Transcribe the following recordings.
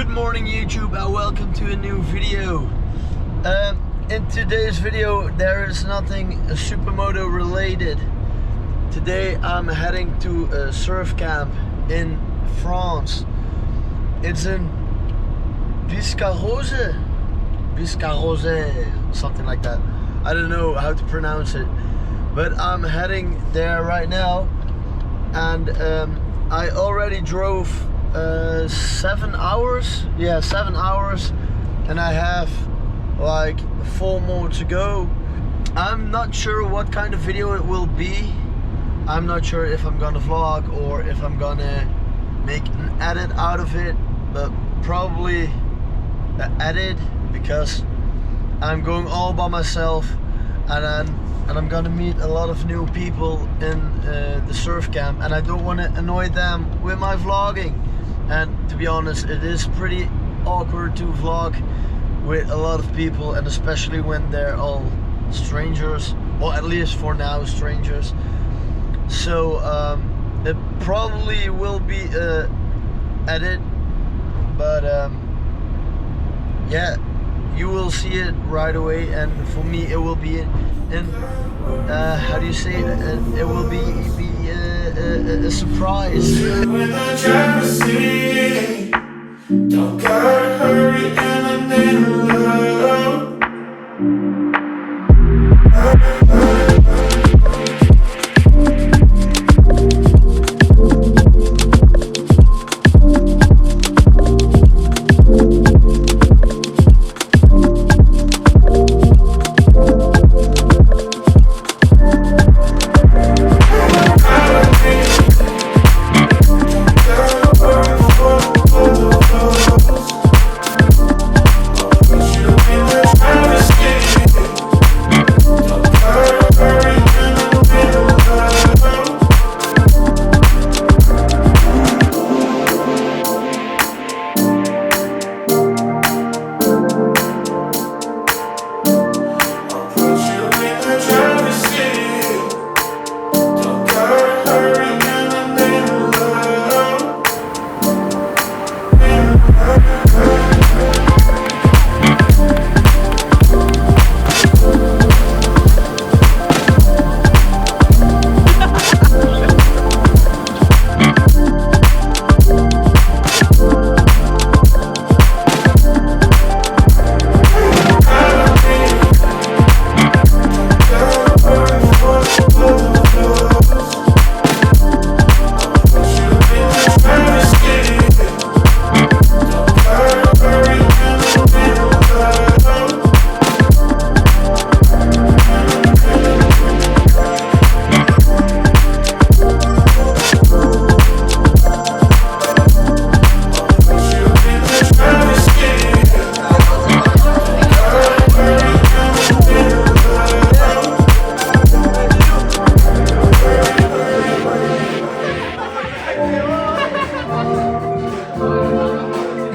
Good morning YouTube and welcome to a new video. In today's video there is nothing Supermoto related. Today I'm heading to a surf camp in France. It's in Biscarrosse, something like that. I don't know how to pronounce it, but I'm heading there right now, and I already drove 7 hours. Yeah, 7 hours, and I have like 4 more to go. I'm not sure what kind of video it will be. I'm not sure if I'm gonna vlog or if I'm gonna make an edit out of it, but probably an edit, because I'm going all by myself, and I'm gonna meet a lot of new people in the surf camp, and I don't want to annoy them with my vlogging. And to be honest, it is pretty awkward to vlog with a lot of people, and especially when they're all strangers, or at least for now strangers. So it probably will be a edit, but yeah, you will see it right away. And for me it will be in how do you say it? It will be a surprise. Don't gotta hurry and I need love.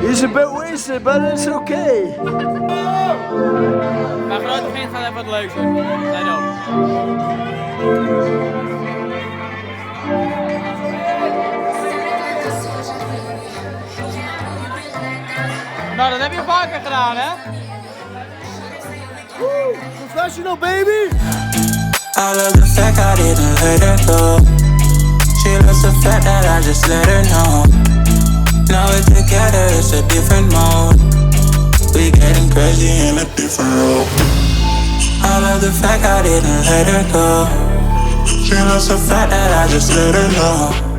He's a bit wasted, but it's okay. Maar grote vriend gaat even wat leuks doen. Let op. Nou, dat heb je vaker gedaan, hè? Woo, professional, baby! I love the fact I didn't let her go. She loves the fact that I just let her know. Now we're together, it's a different mode. We getting crazy in a different role. I love the fact I didn't let her go. She loves the fact that I just let her know.